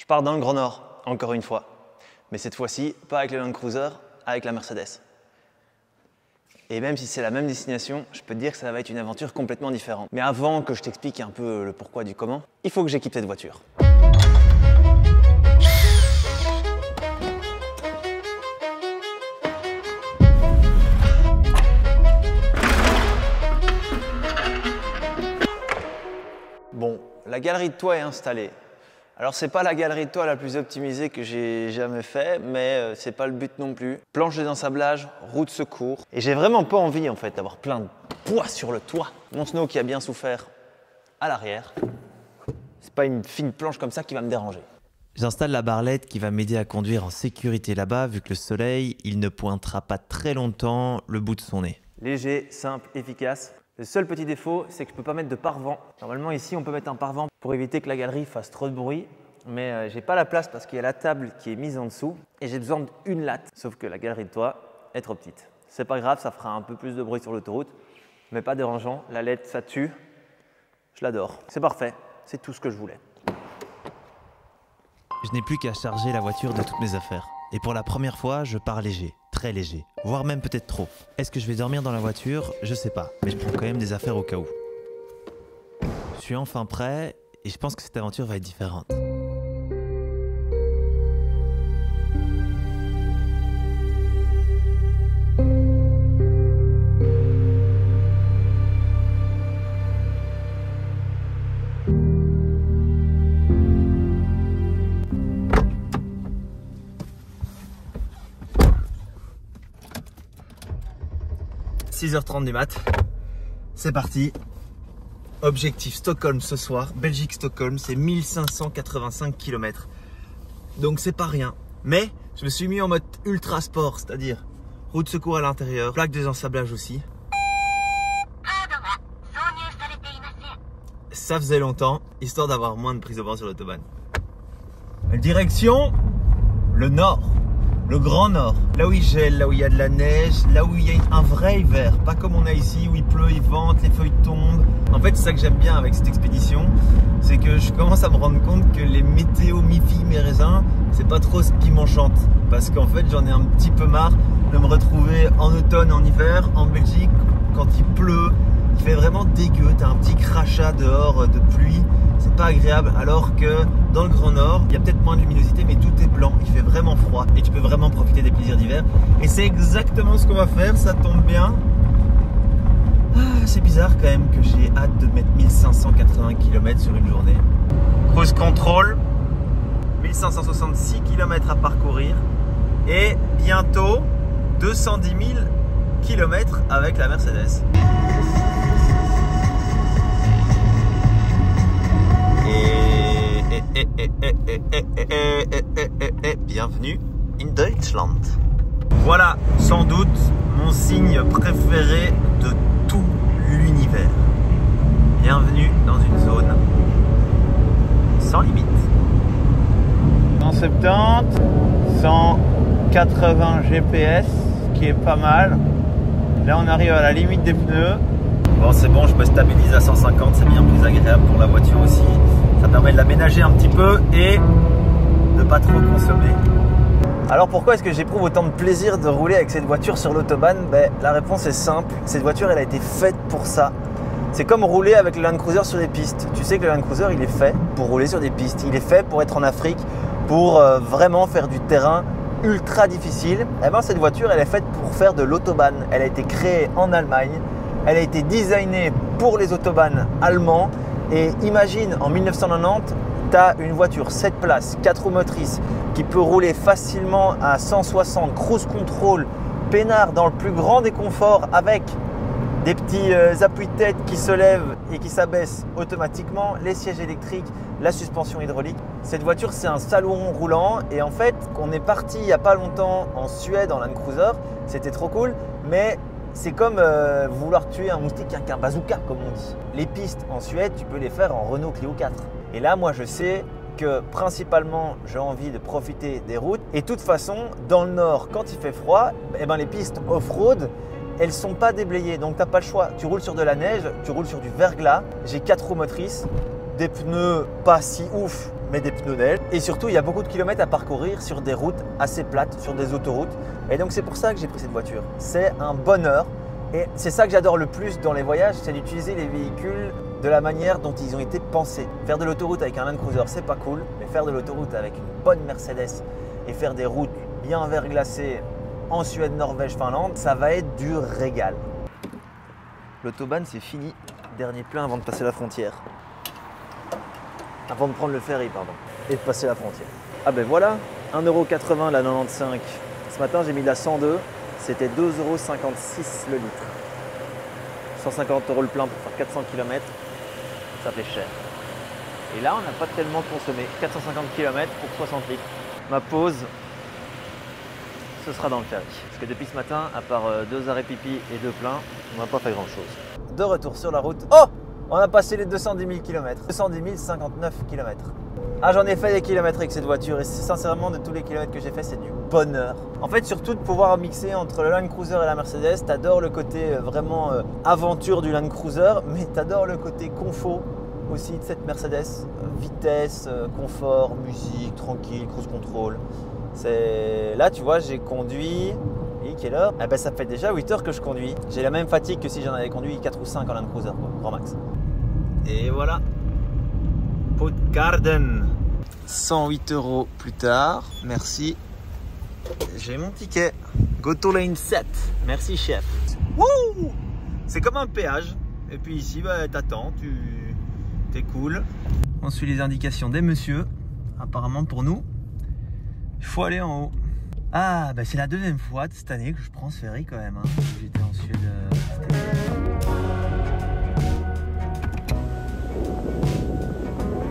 Je pars dans le Grand Nord, encore une fois. Mais cette fois-ci, pas avec le Land Cruiser, avec la Mercedes. Et même si c'est la même destination, je peux te dire que ça va être une aventure complètement différente. Mais avant que je t'explique un peu le pourquoi du comment, il faut que j'équipe cette voiture. Bon, la galerie de toit est installée. Alors c'est pas la galerie de toit la plus optimisée que j'ai jamais fait, mais c'est pas le but non plus. Planche de d'ensablage, roue de secours. Et j'ai vraiment pas envie en fait d'avoir plein de poids sur le toit. Mon snow qui a bien souffert à l'arrière. C'est pas une fine planche comme ça qui va me déranger. J'installe la barlette qui va m'aider à conduire en sécurité là-bas, vu que le soleil, il ne pointera pas très longtemps le bout de son nez. Léger, simple, efficace. Le seul petit défaut, c'est que je ne peux pas mettre de pare-vent. Normalement, ici, on peut mettre un pare-vent pour éviter que la galerie fasse trop de bruit. Mais j'ai pas la place parce qu'il y a la table qui est mise en dessous et j'ai besoin d'une latte. Sauf que la galerie de toit est trop petite. C'est pas grave, ça fera un peu plus de bruit sur l'autoroute, mais pas dérangeant. La LED, ça tue. Je l'adore. C'est parfait. C'est tout ce que je voulais. Je n'ai plus qu'à charger la voiture de toutes mes affaires. Et pour la première fois, je pars léger, très léger, voire même peut-être trop. Est-ce que je vais dormir dans la voiture? Je sais pas, mais je prends quand même des affaires au cas où. Je suis enfin prêt et je pense que cette aventure va être différente. « 6h30 du mat, c'est parti. Objectif Stockholm ce soir, Belgique-Stockholm, c'est 1585 km. Donc c'est pas rien. Mais je me suis mis en mode ultra sport, c'est-à-dire roue de secours à l'intérieur, plaque de désensablage aussi. Ça faisait longtemps, histoire d'avoir moins de prise au vent sur l'autobahn. Direction le nord. Le Grand Nord, là où il gèle, là où il y a de la neige, là où il y a un vrai hiver, pas comme on a ici où il pleut, il vente, les feuilles tombent. En fait, c'est ça que j'aime bien avec cette expédition, c'est que je commence à me rendre compte que les météos mi-filles, mi-raisins, c'est pas trop ce qui m'enchante. Parce qu'en fait, j'en ai un petit peu marre de me retrouver en automne, en hiver, en Belgique, quand il pleut. Il fait vraiment dégueu, t'as un petit crachat dehors de pluie, c'est pas agréable, alors que dans le Grand Nord, il y a peut-être moins de luminosité, mais tout est blanc, il fait vraiment froid et tu peux vraiment profiter des plaisirs d'hiver. Et c'est exactement ce qu'on va faire, ça tombe bien. C'est bizarre quand même que j'ai hâte de mettre 1580 km sur une journée. Cruise control, 1566 km à parcourir et bientôt 210 000 km avec la Mercedes. Bienvenue in Deutschland. Voilà sans doute mon signe préféré de tout l'univers. Bienvenue dans une zone sans limite. 170, 180 GPS, qui est pas mal. Là on arrive à la limite des pneus. Bon c'est bon, je me stabilise à 150, c'est bien plus agréable pour la voiture aussi. Ça permet de l'aménager un petit peu et de pas trop consommer. Alors pourquoi est-ce que j'éprouve autant de plaisir de rouler avec cette voiture sur l'autobahn? La réponse est simple, cette voiture elle a été faite pour ça. C'est comme rouler avec le Land Cruiser sur des pistes. Tu sais que le Land Cruiser il est fait pour rouler sur des pistes. Il est fait pour être en Afrique, pour vraiment faire du terrain ultra difficile. Et ben, cette voiture elle est faite pour faire de l'autobahn. Elle a été créée en Allemagne. Elle a été designée pour les autobahns allemands. Et imagine, en 1990, tu as une voiture 7 places, 4 roues motrices, qui peut rouler facilement à 160, cruise control, peinard dans le plus grand des conforts avec des petits appuis-tête qui se lèvent et qui s'abaissent automatiquement, les sièges électriques, la suspension hydraulique. Cette voiture, c'est un salon roulant et en fait, on est parti il n'y a pas longtemps en Suède en Land Cruiser, c'était trop cool, mais c'est comme vouloir tuer un moustique avec un bazooka, comme on dit. Les pistes en Suède, tu peux les faire en Renault Clio 4. Et là, moi, je sais que principalement, j'ai envie de profiter des routes. Et de toute façon, dans le nord, quand il fait froid, eh ben, les pistes off-road, elles ne sont pas déblayées. Donc, tu n'as pas le choix. Tu roules sur de la neige, tu roules sur du verglas. J'ai 4 roues motrices, des pneus pas si ouf, mais des pneus neige. Et surtout, il y a beaucoup de kilomètres à parcourir sur des routes assez plates, sur des autoroutes. Et donc c'est pour ça que j'ai pris cette voiture. C'est un bonheur. Et c'est ça que j'adore le plus dans les voyages, c'est d'utiliser les véhicules de la manière dont ils ont été pensés. Faire de l'autoroute avec un Land Cruiser, c'est pas cool, mais faire de l'autoroute avec une bonne Mercedes et faire des routes bien verglacées en Suède, Norvège, Finlande, ça va être du régal. L'autobahn, c'est fini. Dernier plein avant de passer la frontière. Avant de prendre le ferry, pardon, et de passer la frontière. Ah ben voilà, 1,80 € la 95. Ce matin, j'ai mis de la 102. C'était 2,56 € le litre. 150 € le plein pour faire 400 km, ça fait cher. Et là, on n'a pas tellement consommé. 450 km pour 60 litres. Ma pause, ce sera dans le ferry. Parce que depuis ce matin, à part 2 arrêts pipi et 2 pleins, on n'a pas fait grand chose. De retour sur la route. Oh! On a passé les 210 000 km. 210 059 km. Ah, j'en ai fait des kilomètres avec cette voiture et sincèrement, de tous les kilomètres que j'ai fait, c'est du bonheur. En fait, surtout de pouvoir mixer entre le Land Cruiser et la Mercedes. T'adores le côté vraiment aventure du Land Cruiser, mais t'adores le côté confort aussi de cette Mercedes. Vitesse, confort, musique, tranquille, cruise control. Là, tu vois, j'ai conduit. Et quelle heure? Eh ben, ça fait déjà 8 heures que je conduis. J'ai la même fatigue que si j'en avais conduit 4 ou 5 en Land Cruiser, quoi, grand max. Et voilà. Puttgarden. 108 € plus tard. Merci. J'ai mon ticket. Go to lane 7. Merci, chef. Wouh! C'est comme un péage. Et puis ici, bah, t'attends, t'es cool. On suit les indications des messieurs. Apparemment, pour nous, il faut aller en haut. Ah, bah c'est la deuxième fois de cette année que je prends ce ferry quand même. Hein. J'étais en Suède cet été.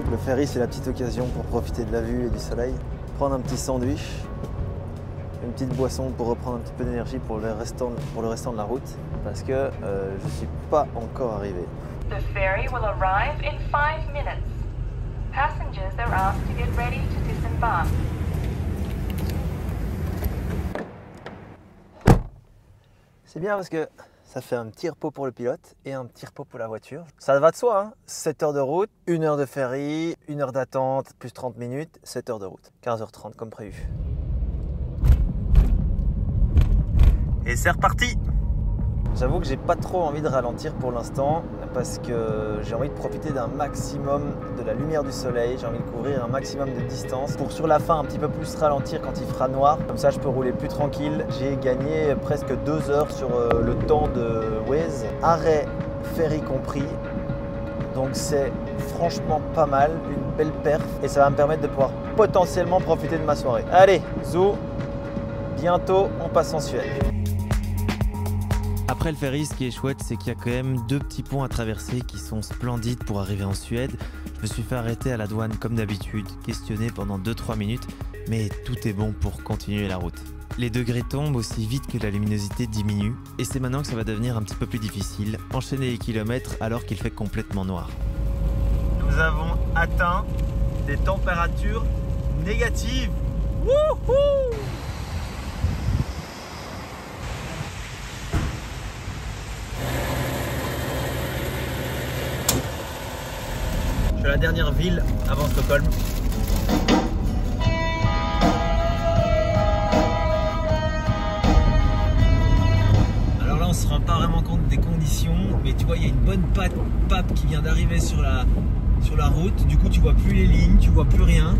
Le ferry, c'est la petite occasion pour profiter de la vue et du soleil. Prendre un petit sandwich, une petite boisson pour reprendre un petit peu d'énergie pour le restant de la route. Parce que je ne suis pas encore arrivé. The ferry will arrive in 5 minutes. Passengers are asked to get ready to disembark. C'est bien parce que ça fait un petit repos pour le pilote et un petit repos pour la voiture. Ça va de soi, hein. 7 heures de route, 1 heure de ferry, 1 heure d'attente, plus 30 minutes, 7 heures de route. 15h30 comme prévu. Et c'est reparti! J'avoue que j'ai pas trop envie de ralentir pour l'instant parce que j'ai envie de profiter d'un maximum de la lumière du soleil, j'ai envie de couvrir un maximum de distance pour sur la fin un petit peu plus ralentir quand il fera noir. Comme ça je peux rouler plus tranquille. J'ai gagné presque 2 heures sur le temps de Waze, arrêt ferry compris. Donc c'est franchement pas mal, une belle perf et ça va me permettre de pouvoir potentiellement profiter de ma soirée. Allez, zou, bientôt on passe en Suède. Après le ferry, ce qui est chouette, c'est qu'il y a quand même 2 petits ponts à traverser qui sont splendides pour arriver en Suède. Je me suis fait arrêter à la douane comme d'habitude, questionné pendant 2-3 minutes, mais tout est bon pour continuer la route. Les degrés tombent aussi vite que la luminosité diminue, et c'est maintenant que ça va devenir un petit peu plus difficile, enchaîner les kilomètres alors qu'il fait complètement noir. Nous avons atteint des températures négatives. Wouhou! C'est la dernière ville avant Stockholm. Alors là, on se rend pas vraiment compte des conditions, mais tu vois, il y a une bonne pape qui vient d'arriver sur la route. Du coup, tu vois plus les lignes, tu vois plus rien.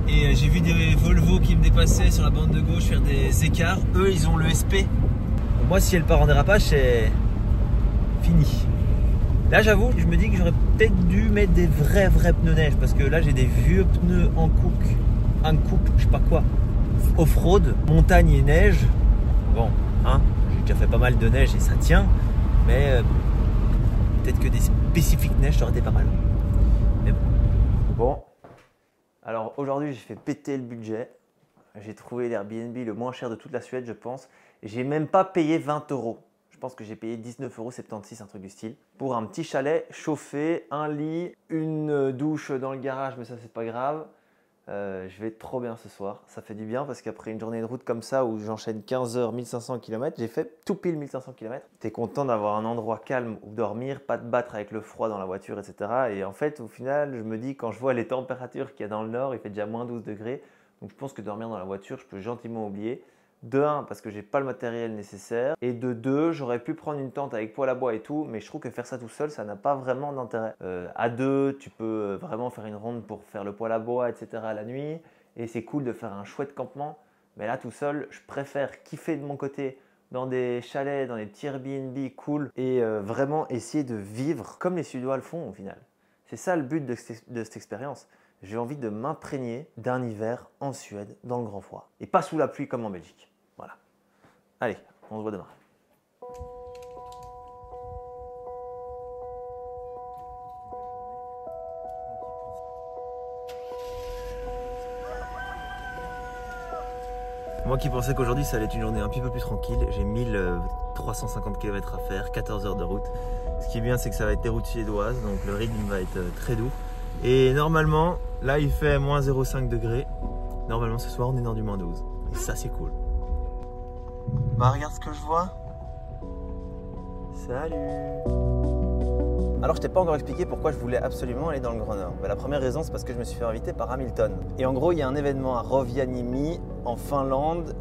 Et j'ai vu des Volvo qui me dépassaient sur la bande de gauche faire des écarts. Eux, ils ont le SP. Donc moi, si elle part en dérapage, c'est fini. Là, j'avoue, je me dis que j'aurais peut-être dû mettre des vrais pneus neige parce que là, j'ai des vieux pneus en coupe, je sais pas quoi, off-road, montagne et neige. Bon, hein, j'ai déjà fait pas mal de neige et ça tient, mais peut-être que des spécifiques neige, ça aurait été pas mal. Mais bon. Bon, alors aujourd'hui, j'ai fait péter le budget. J'ai trouvé l'Airbnb le moins cher de toute la Suède, je pense. J'ai même pas payé 20 €. Je pense que j'ai payé 19,76 €, un truc du style, pour un petit chalet chauffé, un lit, une douche dans le garage, mais ça c'est pas grave, Je vais trop bien ce soir. Ça fait du bien parce qu'après une journée de route comme ça où j'enchaîne 15 heures, 1500 km, j'ai fait tout pile 1500 km. T'es content d'avoir un endroit calme où dormir, pas te battre avec le froid dans la voiture, etc. Et en fait, au final, je me dis, quand je vois les températures qu'il y a dans le nord, il fait déjà moins 12 degrés. Donc je pense que dormir dans la voiture, je peux gentiment oublier. De 1, parce que j'ai pas le matériel nécessaire. Et de 2, j'aurais pu prendre une tente avec poêle à bois et tout, mais je trouve que faire ça tout seul, ça n'a pas vraiment d'intérêt. À 2, tu peux vraiment faire une ronde pour faire le poêle à bois, etc. la nuit. Et c'est cool de faire un chouette campement. Mais là, tout seul, je préfère kiffer de mon côté dans des chalets, dans des petits Airbnb cool et vraiment essayer de vivre comme les Suédois le font au final. C'est ça le but de cette expérience. J'ai envie de m'imprégner d'un hiver en Suède dans le grand froid. Et pas sous la pluie comme en Belgique. Voilà. Allez, on se voit demain. Moi qui pensais qu'aujourd'hui ça allait être une journée un petit peu plus tranquille, j'ai 1350 km à faire, 14 heures de route. Ce qui est bien, c'est que ça va être des routes suédoises, donc le rythme va être très doux. Et normalement, là il fait moins 0,5 degrés. Normalement ce soir on est dans du moins 12. Et ça c'est cool. Bah regarde ce que je vois. Salut. Alors je t'ai pas encore expliqué pourquoi je voulais absolument aller dans le Grand Nord. La première raison, c'est parce que je me suis fait inviter par Hamilton. Et en gros, il y a un événement à Rovaniemi en Finlande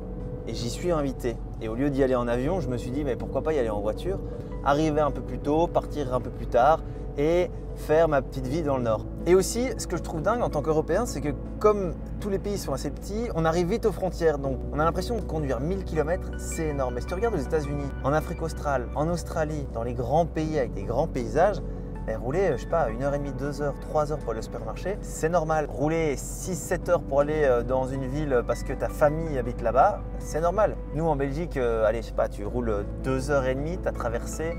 et j'y suis invité. Et au lieu d'y aller en avion, je me suis dit mais pourquoi pas y aller en voiture, arriver un peu plus tôt, partir un peu plus tard et faire ma petite vie dans le Nord. Et aussi, ce que je trouve dingue en tant qu'Européen, c'est que comme tous les pays sont assez petits, on arrive vite aux frontières. Donc on a l'impression de conduire 1000 km, c'est énorme. Mais si tu regardes aux États-Unis, en Afrique australe, en Australie, dans les grands pays avec des grands paysages, rouler, je sais pas, 1h30, 2h, 3h pour aller au supermarché, c'est normal. Rouler 6-7 heures pour aller dans une ville parce que ta famille habite là-bas, c'est normal. Nous en Belgique, allez, je sais pas, tu roules 2h30, tu as traversé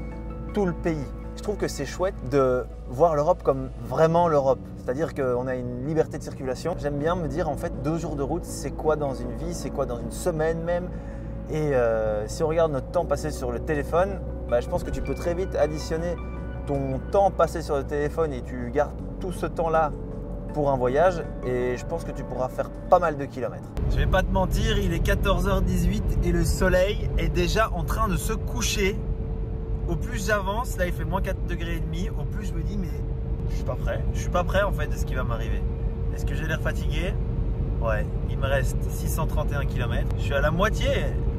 tout le pays. Je trouve que c'est chouette de voir l'Europe comme vraiment l'Europe. C'est-à-dire qu'on a une liberté de circulation. J'aime bien me dire en fait 2 jours de route, c'est quoi dans une vie, c'est quoi dans une semaine même. Et si on regarde notre temps passé sur le téléphone, bah, je pense que tu peux très vite additionner ton temps passé sur le téléphone et tu gardes tout ce temps-là pour un voyage et je pense que tu pourras faire pas mal de kilomètres. Je vais pas te mentir, il est 14h18 et le soleil est déjà en train de se coucher. Au plus j'avance, là il fait moins 4 degrés et demi, au plus je me dis mais je suis pas prêt. Je suis pas prêt en fait de ce qui va m'arriver. Est-ce que j'ai l'air fatigué? Ouais, il me reste 631 km. Je suis à la moitié,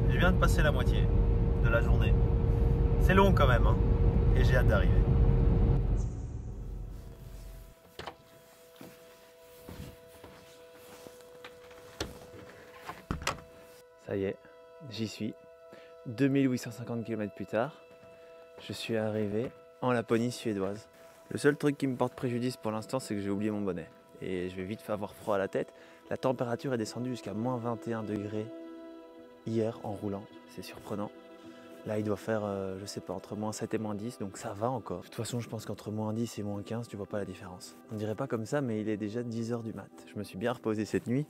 je viens de passer la moitié de la journée. C'est long quand même hein, et j'ai hâte d'arriver. Ça y est, j'y suis. 2850 km plus tard, je suis arrivé en Laponie suédoise. Le seul truc qui me porte préjudice pour l'instant, c'est que j'ai oublié mon bonnet. Et je vais vite avoir froid à la tête. La température est descendue jusqu'à moins 21 degrés hier en roulant. C'est surprenant. Là, il doit faire, je sais pas, entre moins 7 et moins 10, donc ça va encore. De toute façon, je pense qu'entre moins 10 et moins 15, tu vois pas la différence. On dirait pas comme ça, mais il est déjà 10 h du mat. Je me suis bien reposé cette nuit.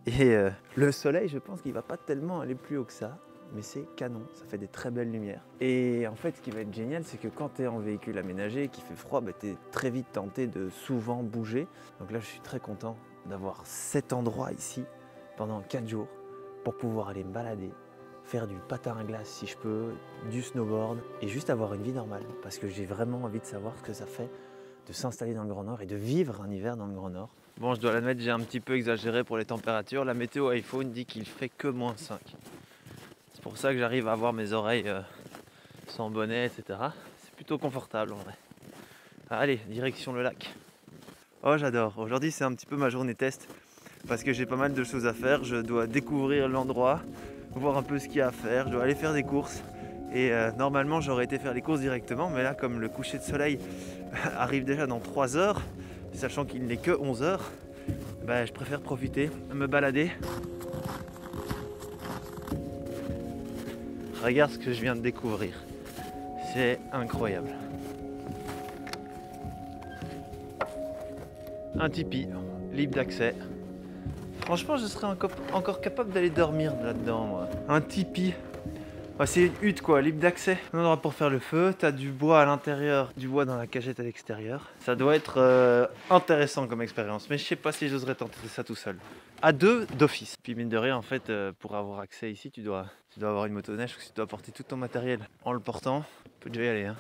Et le soleil, je pense qu'il va pas tellement aller plus haut que ça. Mais c'est canon, ça fait des très belles lumières. Et en fait, ce qui va être génial, c'est que quand tu es en véhicule aménagé et qu'il fait froid, bah, tu es très vite tenté de souvent bouger. Donc là, je suis très content d'avoir cet endroit ici pendant 4 jours pour pouvoir aller me balader, faire du patin à glace si je peux, du snowboard et juste avoir une vie normale. Parce que j'ai vraiment envie de savoir ce que ça fait de s'installer dans le Grand Nord et de vivre un hiver dans le Grand Nord. Bon, je dois l'admettre, j'ai un petit peu exagéré pour les températures. La météo iPhone dit qu'il fait que moins 5. C'est pour ça que j'arrive à avoir mes oreilles sans bonnet, etc. C'est plutôt confortable en vrai. Allez, direction le lac. Oh, j'adore. Aujourd'hui, c'est un petit peu ma journée test parce que j'ai pas mal de choses à faire. Je dois découvrir l'endroit, voir un peu ce qu'il y a à faire. Je dois aller faire des courses. Et normalement, j'aurais été faire les courses directement. Mais là, comme le coucher de soleil arrive déjà dans 3 heures, sachant qu'il n'est que 11 heures, bah, je préfère profiter, me balader. Regarde ce que je viens de découvrir. C'est incroyable. Un tipi, libre d'accès. Franchement, je serais encore capable d'aller dormir là-dedans, moi. Un tipi Ouais, c'est une hutte quoi, libre d'accès. Un endroit pour faire le feu, t'as du bois à l'intérieur, du bois dans la cagette à l'extérieur. Ça doit être intéressant comme expérience, mais je sais pas si j'oserais tenter ça tout seul. À deux d'office. Puis mine de rien, en fait, pour avoir accès ici, tu dois avoir une motoneige, parce que tu dois porter tout ton matériel. En le portant, tu peux déjà y aller. Hein.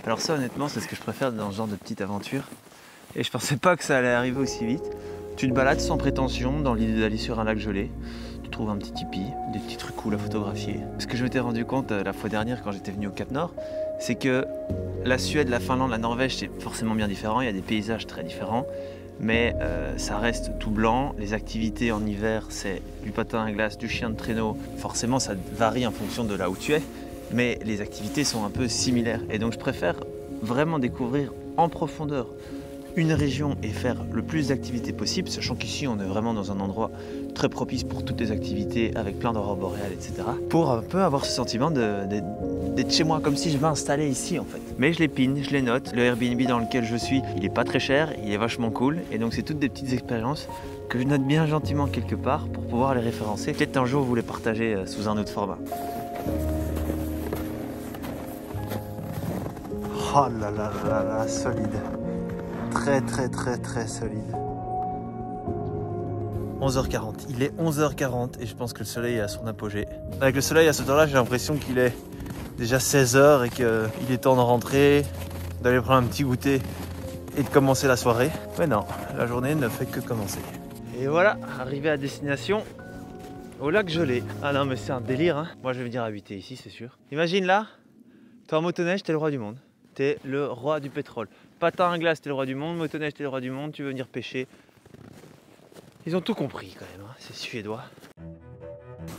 Alors ça, honnêtement, c'est ce que je préfère dans ce genre de petite aventure. Et je pensais pas que ça allait arriver aussi vite. Tu te balades sans prétention dans l'idée d'aller sur un lac gelé. Tu trouves un petit tipi, des petits trucs cool à photographier. Ce que je m'étais rendu compte la fois dernière quand j'étais venu au Cap Nord, c'est que la Suède, la Finlande, la Norvège, c'est forcément bien différent. Il y a des paysages très différents. Mais ça reste tout blanc. Les activités en hiver, c'est du patin à glace, du chien de traîneau. Forcément, ça varie en fonction de là où tu es. Mais les activités sont un peu similaires. Et donc, je préfère vraiment découvrir en profondeur une région et faire le plus d'activités possible, sachant qu'ici, on est vraiment dans un endroit très propice pour toutes les activités, avec plein d'aurores boréales, etc. Pour un peu avoir ce sentiment d'être chez moi, comme si je m'installais ici en fait. Mais je les pine, je les note. Le Airbnb dans lequel je suis, il est pas très cher, il est vachement cool. Et donc c'est toutes des petites expériences que je note bien gentiment quelque part pour pouvoir les référencer. Peut-être un jour vous les partagez sous un autre format. Oh là là là là, solide. Très solide. 11h40, il est 11h40 et je pense que le soleil est à son apogée. Avec le soleil à cette heure-là, j'ai l'impression qu'il est déjà 16h et qu'il est temps de rentrer, d'aller prendre un petit goûter et de commencer la soirée. Mais non, la journée ne fait que commencer. Et voilà, arrivé à destination, au lac gelé. Ah non mais c'est un délire hein. Moi je vais venir habiter ici c'est sûr. Imagine là, t'es en motoneige, t'es le roi du monde. T'es le roi du pétrole. Patin à glace, t'es le roi du monde. Motoneige, t'es le roi du monde. Tu veux venir pêcher. Ils ont tout compris quand même, hein. C'est suédois.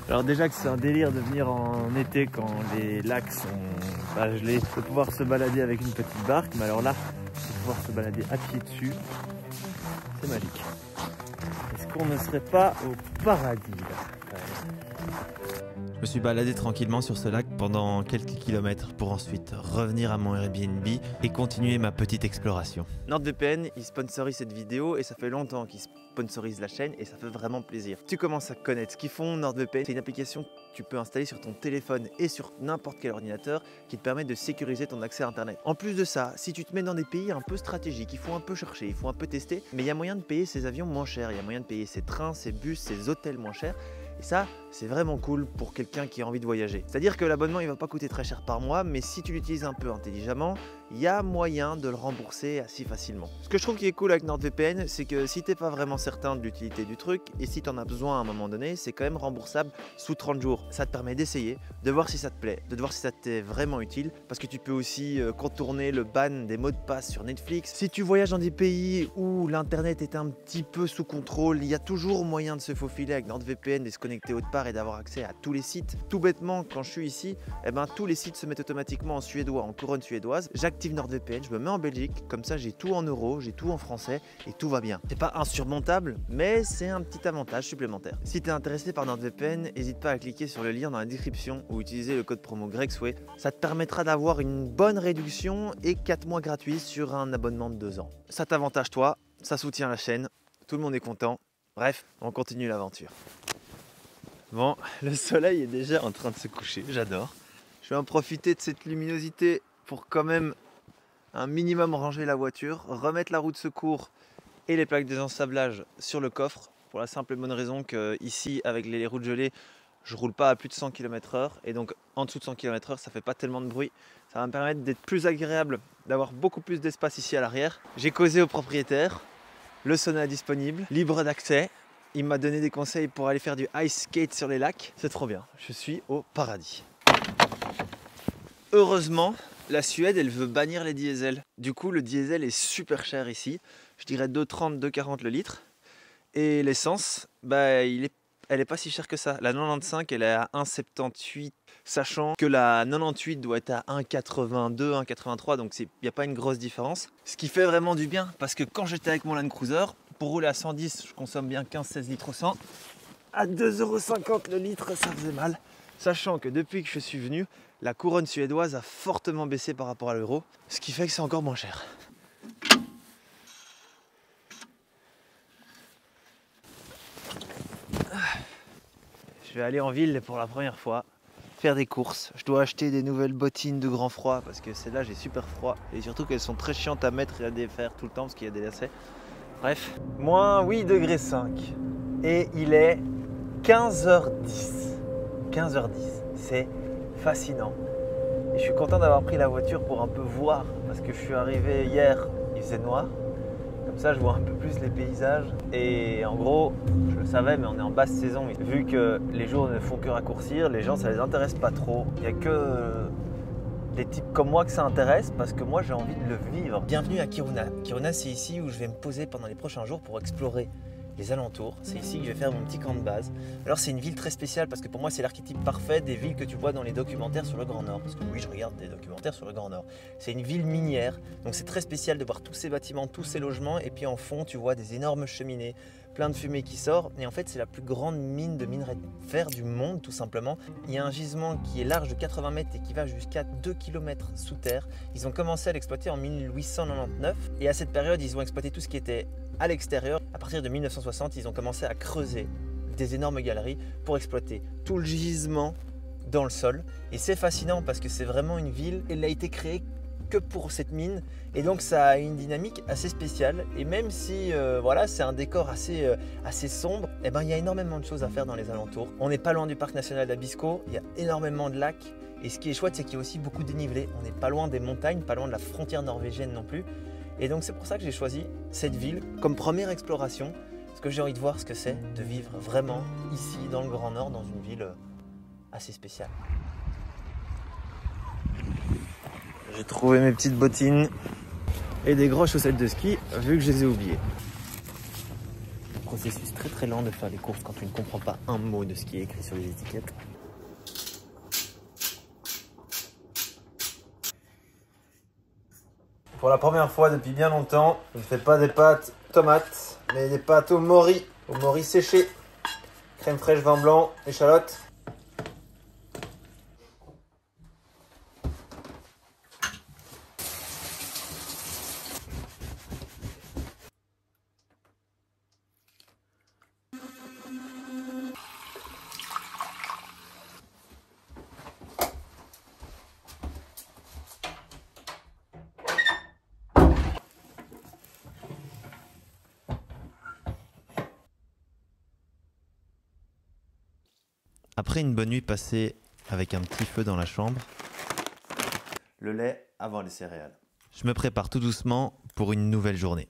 Alors déjà que c'est un délire de venir en été quand les lacs sont pas gelés, de pouvoir se balader avec une petite barque, mais alors là, de pouvoir se balader à pied dessus, c'est magique. Est-ce qu'on ne serait pas au paradis là quand même? Je me suis baladé tranquillement sur ce lac pendant quelques kilomètres pour ensuite revenir à mon Airbnb et continuer ma petite exploration. NordVPN, il sponsorise cette vidéo et ça fait longtemps qu'il sponsorise la chaîne et ça fait vraiment plaisir. Tu commences à connaître ce qu'ils font. NordVPN, c'est une application que tu peux installer sur ton téléphone et sur n'importe quel ordinateur qui te permet de sécuriser ton accès à Internet. En plus de ça, si tu te mets dans des pays un peu stratégiques, il faut un peu chercher, il faut un peu tester, mais il y a moyen de payer ces avions moins chers, il y a moyen de payer ces trains, ces bus, ces hôtels moins chers. Et ça, c'est vraiment cool pour quelqu'un qui a envie de voyager. C'est-à-dire que l'abonnement, il va pas coûter très cher par mois, mais si tu l'utilises un peu intelligemment, il y a moyen de le rembourser assez facilement. Ce que je trouve qui est cool avec NordVPN, c'est que si t'es pas vraiment certain de l'utilité du truc, et si tu en as besoin à un moment donné, c'est quand même remboursable sous 30 jours. Ça te permet d'essayer, de voir si ça te plaît, de voir si ça t'est vraiment utile, parce que tu peux aussi contourner le ban des mots de passe sur Netflix. Si tu voyages dans des pays où l'internet est un petit peu sous contrôle, il y a toujours moyen de se faufiler avec NordVPN, de se connecter autre part et d'avoir accès à tous les sites. Tout bêtement, quand je suis ici, tous les sites se mettent automatiquement en suédois, en couronne suédoise. J'active NordVPN, je me mets en Belgique, comme ça j'ai tout en euros, j'ai tout en français et tout va bien. C'est pas insurmontable, mais c'est un petit avantage supplémentaire. Si tu es intéressé par NordVPN, n'hésite pas à cliquer sur le lien dans la description ou utiliser le code promo GregSway. Ça te permettra d'avoir une bonne réduction et 4 mois gratuits sur un abonnement de 2 ans. Ça t'avantage toi, ça soutient la chaîne, tout le monde est content. Bref, on continue l'aventure. Bon, le soleil est déjà en train de se coucher, j'adore. Je vais en profiter de cette luminosité pour quand même un minimum ranger la voiture, remettre la roue de secours et les plaques désensablage sur le coffre, pour la simple et bonne raison que ici, avec les roues gelées, je roule pas à plus de 100 km/h et donc en dessous de 100 km/h, ça fait pas tellement de bruit. Ça va me permettre d'être plus agréable, d'avoir beaucoup plus d'espace ici à l'arrière. J'ai causé au propriétaire, le sauna est disponible, libre d'accès. Il m'a donné des conseils pour aller faire du ice skate sur les lacs. C'est trop bien, je suis au paradis. Heureusement, la Suède, elle veut bannir les diesels. Du coup, le diesel est super cher ici. Je dirais 2,30, 2,40 le litre. Et l'essence, elle est pas si chère que ça. La 95, elle est à 1,78, sachant que la 98 doit être à 1,82, 1,83, donc il n'y a pas une grosse différence. Ce qui fait vraiment du bien, parce que quand j'étais avec mon Land Cruiser, pour rouler à 110, je consomme bien 15-16 litres au 100. À 2,50 € le litre, ça faisait mal. Sachant que depuis que je suis venu, la couronne suédoise a fortement baissé par rapport à l'euro, ce qui fait que c'est encore moins cher. Je vais aller en ville pour la première fois. faire des courses. Je dois acheter des nouvelles bottines de grand froid parce que celles-là j'ai super froid et surtout qu'elles sont très chiantes à mettre et à défaire tout le temps parce qu'il y a des lacets. Bref, moins 8 degrés 5 et il est 15h10. 15h10, c'est fascinant. Et je suis content d'avoir pris la voiture pour un peu voir parce que je suis arrivé hier, il faisait noir. Comme ça, je vois un peu plus les paysages. Et en gros, je le savais, mais on est en basse saison. Vu que les jours ne font que raccourcir, les gens, ça les intéresse pas trop. Il n'y a que des types comme moi que ça intéresse parce que moi, j'ai envie de le vivre. Bienvenue à Kiruna. Kiruna, c'est ici où je vais me poser pendant les prochains jours pour explorer les alentours. C'est ici que je vais faire mon petit camp de base. Alors c'est une ville très spéciale parce que pour moi c'est l'archétype parfait des villes que tu vois dans les documentaires sur le Grand Nord. Parce que oui, je regarde des documentaires sur le Grand Nord. C'est une ville minière, donc c'est très spécial de voir tous ces bâtiments, tous ces logements et puis en fond tu vois des énormes cheminées, plein de fumée qui sort et en fait c'est la plus grande mine de minerai de fer du monde tout simplement. Il y a un gisement qui est large de 80 mètres et qui va jusqu'à 2 km sous terre. Ils ont commencé à l'exploiter en 1899 et à cette période ils ont exploité tout ce qui était à l'extérieur. À partir de 1960, ils ont commencé à creuser des énormes galeries pour exploiter tout le gisement dans le sol. Et c'est fascinant parce que c'est vraiment une ville. Elle a été créée que pour cette mine et donc ça a une dynamique assez spéciale. Et même si voilà, c'est un décor assez sombre, eh ben, il y a énormément de choses à faire dans les alentours. On n'est pas loin du parc national d'Abisko, il y a énormément de lacs. Et ce qui est chouette, c'est qu'il y a aussi beaucoup de dénivelé. On n'est pas loin des montagnes, pas loin de la frontière norvégienne non plus. Et donc c'est pour ça que j'ai choisi cette ville comme première exploration, parce que j'ai envie de voir ce que c'est de vivre vraiment ici dans le Grand Nord, dans une ville assez spéciale. J'ai trouvé mes petites bottines et des grosses chaussettes de ski, vu que je les ai oubliées. Processus très très lent de faire les courses quand tu ne comprends pas un mot de ce qui est écrit sur les étiquettes. Pour la première fois depuis bien longtemps, je ne fais pas des pâtes tomates, mais des pâtes au mori séché, crème fraîche, vin blanc, échalote. Après une bonne nuit passée avec un petit feu dans la chambre, Le lait avant les céréales. je me prépare tout doucement pour une nouvelle journée.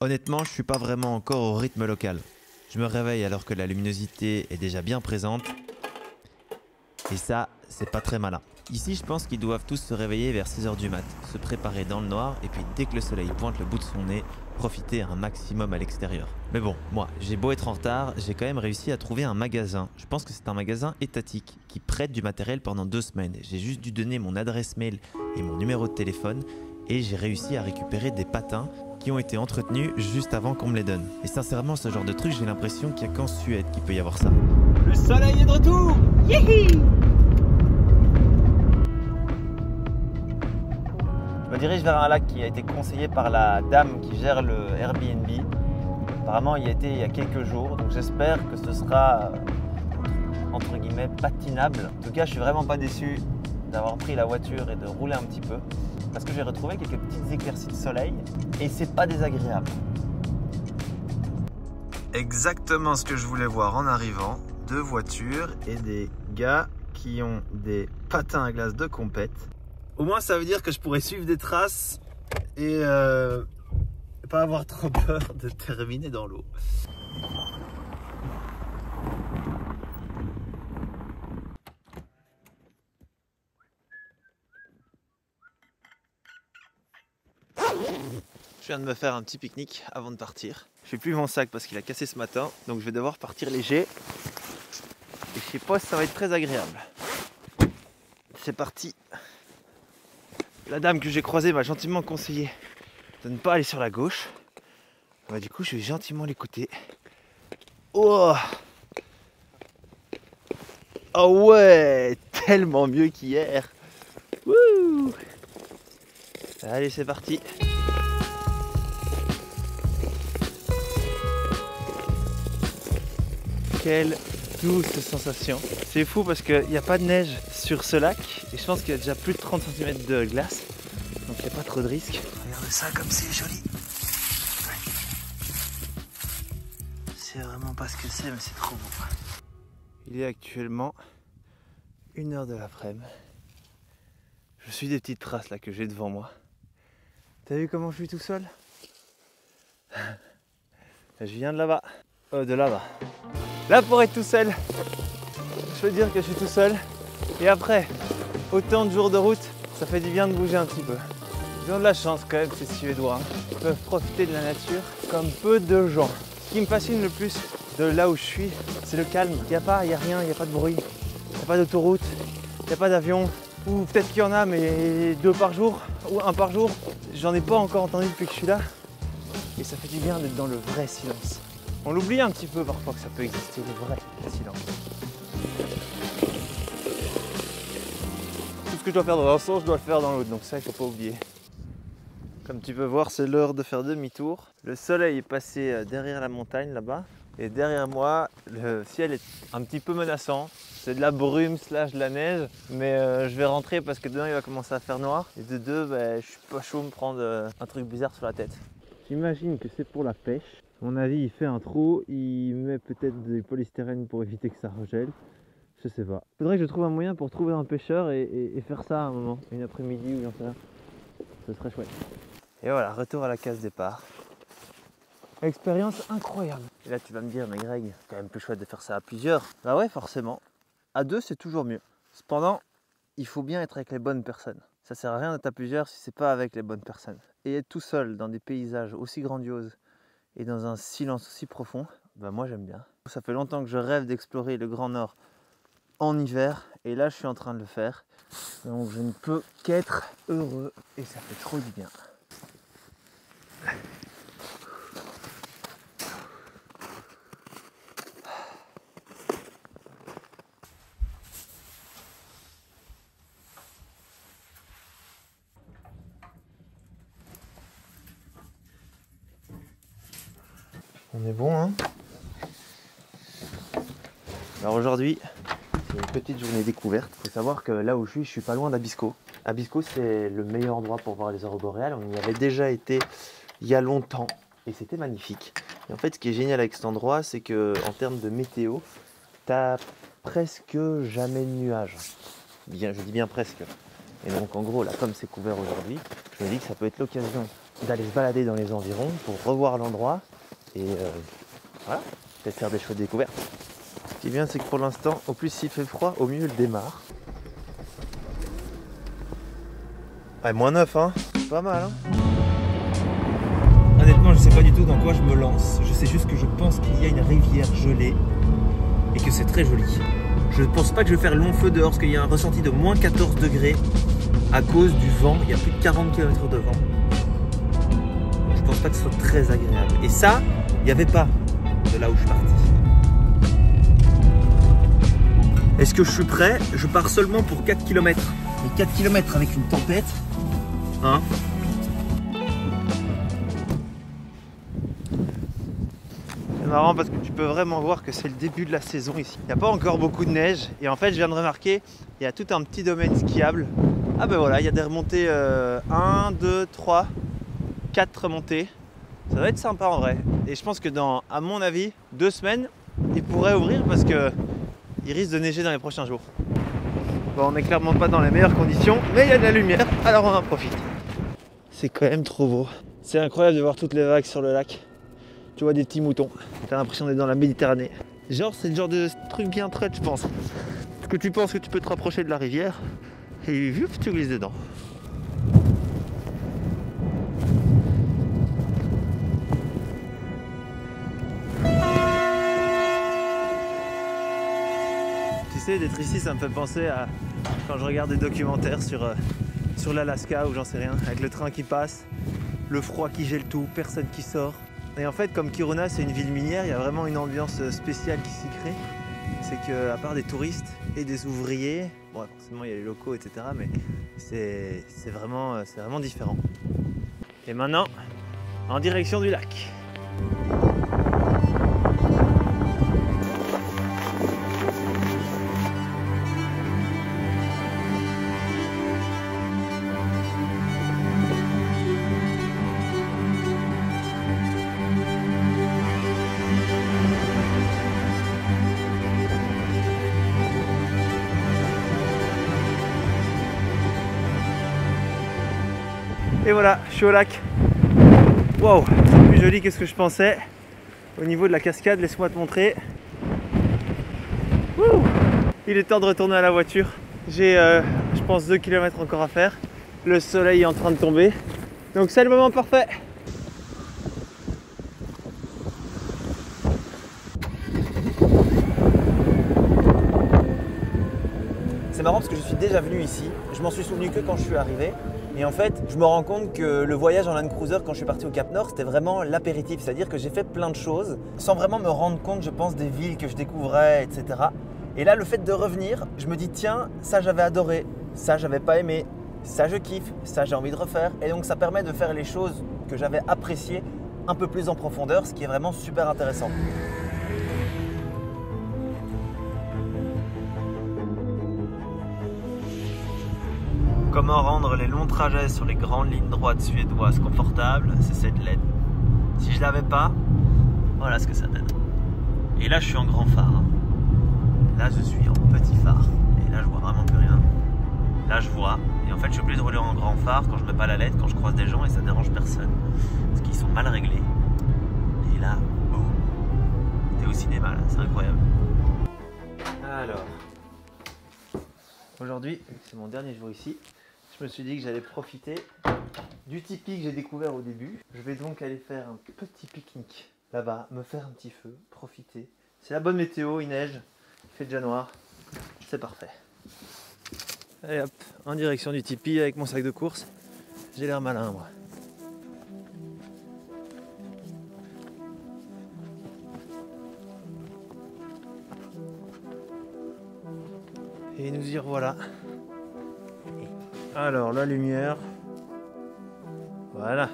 Honnêtement, je suis pas vraiment encore au rythme local. Je me réveille alors que la luminosité est déjà bien présente. Et ça, c'est pas très malin. Ici, je pense qu'ils doivent tous se réveiller vers 6h du mat, se préparer dans le noir et puis dès que le soleil pointe le bout de son nez, profiter un maximum à l'extérieur. Mais bon, moi, j'ai beau être en retard, j'ai quand même réussi à trouver un magasin. Je pense que c'est un magasin étatique qui prête du matériel pendant 2 semaines. J'ai juste dû donner mon adresse mail et mon numéro de téléphone et j'ai réussi à récupérer des patins qui ont été entretenus juste avant qu'on me les donne. Et sincèrement, ce genre de truc, j'ai l'impression qu'il n'y a qu'en Suède qu'il peut y avoir ça. Le soleil est de retour! Yihi! Je me dirige vers un lac qui a été conseillé par la dame qui gère le Airbnb. Apparemment, il y a été il y a quelques jours, donc j'espère que ce sera entre guillemets patinable. En tout cas, je suis vraiment pas déçu d'avoir pris la voiture et de rouler un petit peu parce que j'ai retrouvé quelques petites éclaircies de soleil et c'est pas désagréable. Exactement ce que je voulais voir en arrivant, 2 voitures et des gars qui ont des patins à glace de compète. Au moins ça veut dire que je pourrais suivre des traces et pas avoir trop peur de terminer dans l'eau. Je viens de me faire un petit pique-nique avant de partir. Je fais plus mon sac parce qu'il a cassé ce matin, donc je vais devoir partir léger. Et je sais pas si ça va être très agréable. C'est parti. La dame que j'ai croisée m'a gentiment conseillé de ne pas aller sur la gauche. Bah, du coup, je vais gentiment l'écouter. Oh! Oh ouais! Tellement mieux qu'hier! Wouh! Allez, c'est parti! Quelle tout cette sensation. C'est fou parce qu'il n'y a pas de neige sur ce lac et je pense qu'il y a déjà plus de 30 cm de glace. Donc il n'y a pas trop de risque. Regardez ça comme c'est joli. C'est vraiment pas ce que c'est, mais c'est trop beau. Il est actuellement 1h de l'après-midi. Je suis des petites traces là que j'ai devant moi. T'as vu comment je suis tout seul? Je viens de là-bas. De là-bas. Là pour être tout seul, je peux dire que je suis tout seul. Et après, autant de jours de route, ça fait du bien de bouger un petit peu. Ils ont de la chance quand même ces Suédois. Ils peuvent profiter de la nature comme peu de gens. Ce qui me fascine le plus de là où je suis, c'est le calme. Il n'y a rien, il n'y a pas de bruit. Il n'y a pas d'autoroute, il n'y a pas d'avion. Ou peut-être qu'il y en a, mais 2 par jour, ou 1 par jour. J'en ai pas encore entendu depuis que je suis là. Et ça fait du bien d'être dans le vrai silence. On l'oublie un petit peu parfois que ça peut exister, le vrai silence. Tout ce que je dois faire dans un sens, je dois le faire dans l'autre, donc ça il faut pas oublier. Comme tu peux voir, c'est l'heure de faire demi-tour. Le soleil est passé derrière la montagne là-bas. Et derrière moi, le ciel est un petit peu menaçant. C'est de la brume / de la neige. Mais je vais rentrer parce que demain il va commencer à faire noir. Et de deux, je suis pas chaud de me prendre un truc bizarre sur la tête. J'imagine que c'est pour la pêche. À mon avis, il fait un trou, il met peut-être des polystyrènes pour éviter que ça regèle. Je sais pas. Faudrait que je trouve un moyen pour trouver un pêcheur et faire ça à un moment. Une après-midi ou j'en sais rien. Ce serait chouette. Et voilà, retour à la case départ. Expérience incroyable. Et là tu vas me dire, mais Greg, c'est quand même plus chouette de faire ça à plusieurs. Bah ouais, forcément. À 2, c'est toujours mieux. Cependant, il faut bien être avec les bonnes personnes. Ça sert à rien d'être à plusieurs si c'est pas avec les bonnes personnes. Et être tout seul dans des paysages aussi grandioses et dans un silence aussi profond, bah moi j'aime bien. Ça fait longtemps que je rêve d'explorer le Grand Nord en hiver et là je suis en train de le faire. Donc je ne peux qu'être heureux et ça fait trop du bien. On est bon, hein? Alors aujourd'hui, c'est une petite journée découverte. Il faut savoir que là où je suis pas loin d'Abisko. Abisko, c'est le meilleur endroit pour voir les aurores boréales. On y avait déjà été il y a longtemps et c'était magnifique. Et en fait, ce qui est génial avec cet endroit, c'est que en termes de météo, t'as presque jamais de nuages. Bien, je dis bien presque. Et donc en gros, là, comme c'est couvert aujourd'hui, je me dis que ça peut être l'occasion d'aller se balader dans les environs pour revoir l'endroit. Et voilà, peut-être faire des chouettes découvertes. Ce qui est bien, c'est que pour l'instant, au plus il fait froid, au mieux il démarre. Ouais, -9, hein. Pas mal, hein. Honnêtement, je sais pas du tout dans quoi je me lance. Je sais juste que je pense qu'il y a une rivière gelée et que c'est très joli. Je ne pense pas que je vais faire long feu dehors parce qu'il y a un ressenti de -14 degrés à cause du vent. Il y a plus de 40 km de vent. Je pense pas que ce soit très agréable. Et ça, il n'y avait pas de là où je suis parti. Est-ce que je suis prêt? Je pars seulement pour 4 km. Mais 4 km avec une tempête, hein? C'est marrant parce que tu peux vraiment voir que c'est le début de la saison ici. Il n'y a pas encore beaucoup de neige. Et en fait, je viens de remarquer, il y a tout un petit domaine skiable. Ah ben voilà, il y a des remontées 1, 2, 3, 4 remontées. Ça va être sympa en vrai. Et je pense que dans, à mon avis, 2 semaines, il pourrait ouvrir parce que il risque de neiger dans les prochains jours. Bon, on n'est clairement pas dans les meilleures conditions, mais il y a de la lumière, alors on en profite. C'est quand même trop beau. C'est incroyable de voir toutes les vagues sur le lac. Tu vois des petits moutons. T'as l'impression d'être dans la Méditerranée. Genre, c'est le genre de truc bien traite, je pense. Parce que tu penses que tu peux te rapprocher de la rivière et vu, tu glisses dedans. D'être ici, ça me fait penser à quand je regarde des documentaires sur l'Alaska ou j'en sais rien, avec le train qui passe, le froid qui gèle tout, personne qui sort. Et en fait, comme Kiruna, c'est une ville minière, il y a vraiment une ambiance spéciale qui s'y crée. C'est qu'à part des touristes et des ouvriers, bon, forcément il y a les locaux, etc., mais c'est vraiment différent. Et maintenant, en direction du lac. Et voilà, je suis au lac. Wow, c'est plus joli que ce que je pensais. Au niveau de la cascade, laisse-moi te montrer. Wouh, il est temps de retourner à la voiture. J'ai, je pense, 2 km encore à faire. Le soleil est en train de tomber. Donc c'est le moment parfait. C'est marrant parce que je suis déjà venu ici. Je m'en suis souvenu que quand je suis arrivé. Et en fait, je me rends compte que le voyage en Land Cruiser, quand je suis parti au Cap Nord, c'était vraiment l'apéritif. C'est-à-dire que j'ai fait plein de choses sans vraiment me rendre compte, je pense, des villes que je découvrais, etc. Et là, le fait de revenir, je me dis, tiens, ça j'avais adoré, ça j'avais pas aimé, ça je kiffe, ça j'ai envie de refaire. Et donc ça permet de faire les choses que j'avais appréciées un peu plus en profondeur, ce qui est vraiment super intéressant. Comment rendre les longs trajets sur les grandes lignes droites suédoises confortables? C'est cette LED. Si je l'avais pas, voilà ce que ça donne. Et là, je suis en grand phare. Là, je suis en petit phare. Et là, je vois vraiment plus rien. Là, je vois. Et en fait, je suis obligé de rouler en grand phare quand je mets pas la LED, quand je croise des gens et ça dérange personne. Parce qu'ils sont mal réglés. Et là, boum. T'es au cinéma, là. C'est incroyable. Alors, aujourd'hui, c'est mon dernier jour ici. Je me suis dit que j'allais profiter du tipi que j'ai découvert au début. Je vais donc aller faire un petit pique-nique là-bas, me faire un petit feu, profiter. C'est la bonne météo, il neige, il fait déjà noir, c'est parfait. Allez hop, en direction du tipi avec mon sac de course. J'ai l'air malin moi. Et nous y revoilà. Alors la lumière. Voilà.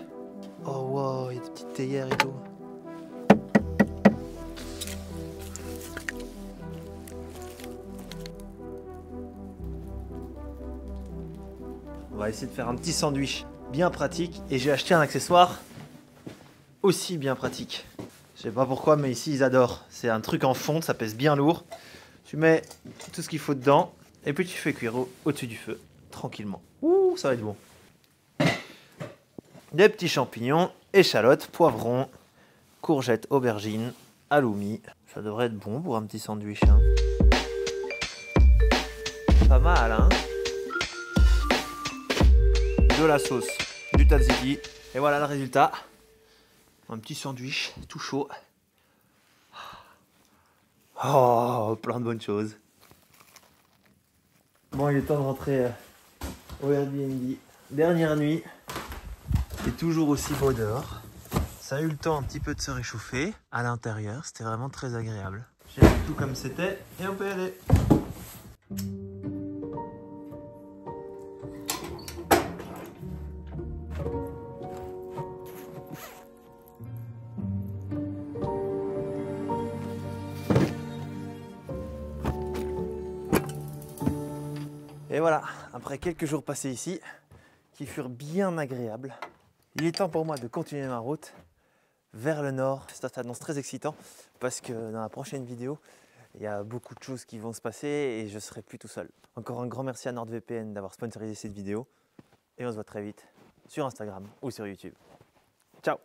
Oh wow, il y a des petites théières et tout. On va essayer de faire un petit sandwich bien pratique. Et j'ai acheté un accessoire aussi bien pratique. Je sais pas pourquoi, mais ici ils adorent. C'est un truc en fonte, ça pèse bien lourd. Tu mets tout ce qu'il faut dedans et puis tu fais cuire au-dessus du feu, tranquillement. Ouh, ça va être bon. Des petits champignons, échalotes, poivrons, courgettes, aubergines, halloumi. Ça devrait être bon pour un petit sandwich. Hein. Pas mal, hein? De la sauce, du tzatziki. Et voilà le résultat. Un petit sandwich tout chaud. Oh, plein de bonnes choses. Bon, il est temps de rentrer au Airbnb. Dernière nuit. C'est toujours aussi beau dehors. Ça a eu le temps un petit peu de se réchauffer. À l'intérieur, c'était vraiment très agréable. J'ai mis tout comme c'était et on peut y aller. Et voilà, après quelques jours passés ici, qui furent bien agréables, il est temps pour moi de continuer ma route vers le nord. Ça s'annonce très excitant parce que dans la prochaine vidéo, il y a beaucoup de choses qui vont se passer et je serai plus tout seul. Encore un grand merci à NordVPN d'avoir sponsorisé cette vidéo et on se voit très vite sur Instagram ou sur YouTube. Ciao!